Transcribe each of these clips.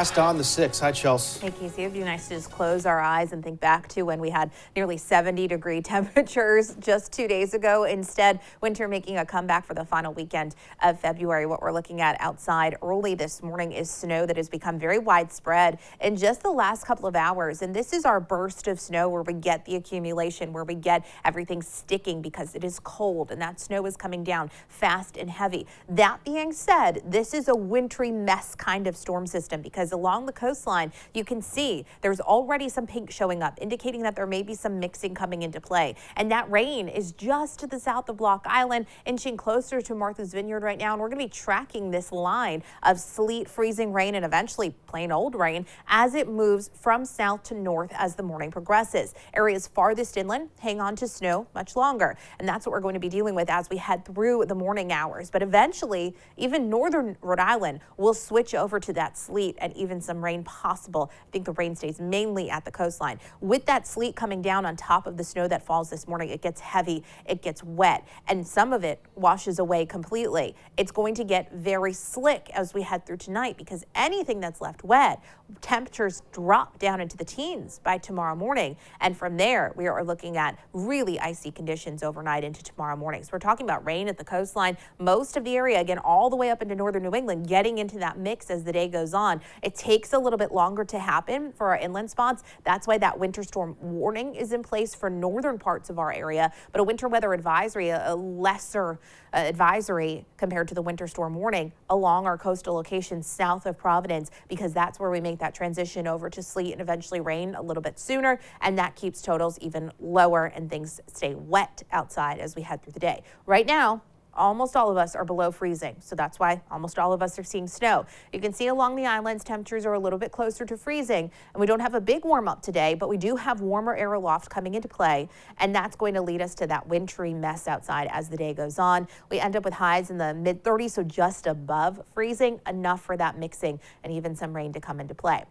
Last on the 6th. Hi, Chelsea. Hey, Casey, it'd be nice to just close our eyes and think back to when we had nearly 70-degree temperatures just 2 days ago. Instead, winter making a comeback for the final weekend of February. What we're looking at outside early this morning is snow that has become very widespread in just the last couple of hours. And this is our burst of snow where we get the accumulation, where we get everything sticking because it is cold and that snow is coming down fast and heavy. That being said, this is a wintry mess kind of storm system because along the coastline, you can see there's already some pink showing up, indicating that there may be some mixing coming into play. And that rain is just to the south of Block Island, inching closer to Martha's Vineyard right now. And we're going to be tracking this line of sleet, freezing rain, and eventually plain old rain as it moves from south to north as the morning progresses. Areas farthest inland hang on to snow much longer. And that's what we're going to be dealing with as we head through the morning hours. But eventually, even northern Rhode Island will switch over to that sleet and even some rain possible. I think the rain stays mainly at the coastline. With that sleet coming down on top of the snow that falls this morning, it gets heavy, it gets wet, and some of it washes away completely. It's going to get very slick as we head through tonight because anything that's left wet, temperatures drop down into the teens by tomorrow morning. And from there, we are looking at really icy conditions overnight into tomorrow morning. So we're talking about rain at the coastline, most of the area, again, all the way up into northern New England, getting into that mix as the day goes on. It takes a little bit longer to happen for our inland spots. That's why that winter storm warning is in place for northern parts of our area, but a winter weather advisory, a lesser advisory compared to the winter storm warning along our coastal locations south of Providence, because that's where we make that transition over to sleet and eventually rain a little bit sooner, and that keeps totals even lower and things stay wet outside as we head through the day. Right now, almost all of us are below freezing, so that's why almost all of us are seeing snow. You can see along the islands, temperatures are a little bit closer to freezing, and we don't have a big warm up today, but we do have warmer air aloft coming into play, and that's going to lead us to that wintry mess outside as the day goes on. We end up with highs in the mid 30s, so just above freezing, enough for that mixing and even some rain to come into play.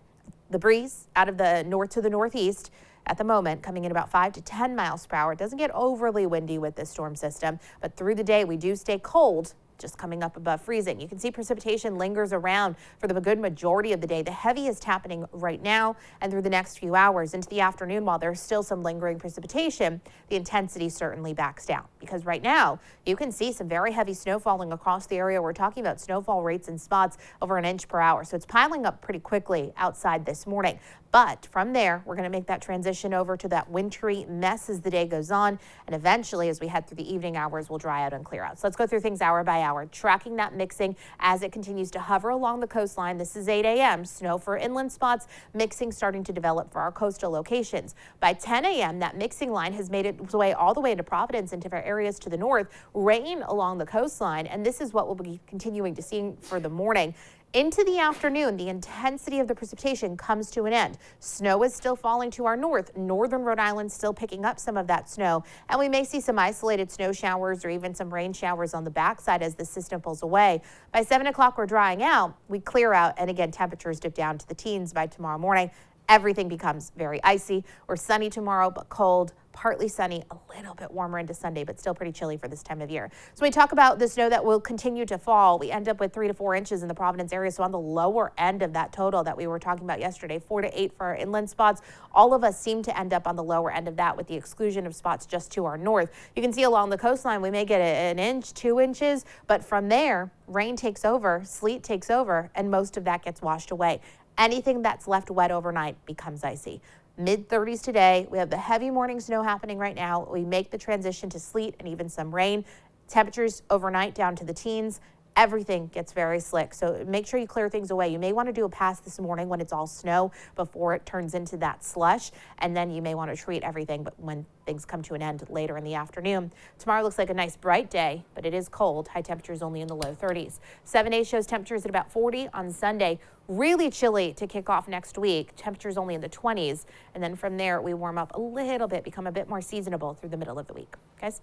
The breeze out of the north to the northeast at the moment coming in about 5 to 10 miles per hour. It doesn't get overly windy with this storm system, but through the day we do stay cold, just coming up above freezing. You can see precipitation lingers around for the good majority of the day. The heaviest happening right now and through the next few hours into the afternoon. While there's still some lingering precipitation, the intensity certainly backs down because right now you can see some very heavy snow falling across the area. We're talking about snowfall rates in spots over an inch per hour. So it's piling up pretty quickly outside this morning. But from there, we're going to make that transition over to that wintry mess as the day goes on. And eventually, as we head through the evening hours, we'll dry out and clear out. So let's go through things hour by hour, tracking that mixing as it continues to hover along the coastline. This is 8 a.m. Snow for inland spots, mixing starting to develop for our coastal locations. By 10 a.m., that mixing line has made its way all the way into Providence, into our areas to the north, rain along the coastline. And this is what we'll be continuing to see for the morning. Into the afternoon, the intensity of the precipitation comes to an end. Snow is still falling to our north. Northern Rhode Island still picking up some of that snow. And we may see some isolated snow showers or even some rain showers on the backside as the system pulls away. By 7 o'clock, we're drying out. We clear out. And again, temperatures dip down to the teens by tomorrow morning. Everything becomes very icy. We're sunny tomorrow, but cold. Partly sunny, a little bit warmer into Sunday, but still pretty chilly for this time of year. So we talk about the snow that will continue to fall. We end up with 3 to 4 inches in the Providence area. So on the lower end of that total that we were talking about yesterday, 4 to 8 for our inland spots. All of us seem to end up on the lower end of that with the exclusion of spots just to our north. You can see along the coastline, we may get an inch, 2 inches, but from there, rain takes over, sleet takes over, and most of that gets washed away. Anything that's left wet overnight becomes icy. Mid 30s today. We have the heavy morning snow happening right now. We make the transition to sleet and even some rain. Temperatures overnight down to the teens. Everything gets very slick. So make sure you clear things away. You may want to do a pass this morning when it's all snow before it turns into that slush. And then you may want to treat everything, but when things come to an end later in the afternoon. Tomorrow looks like a nice bright day, but it is cold. High temperatures only in the low 30s. 7 shows temperatures at about 40 on Sunday. Really chilly to kick off next week. Temperatures only in the 20s. And then from there, we warm up a little bit, become a bit more seasonable through the middle of the week. Guys?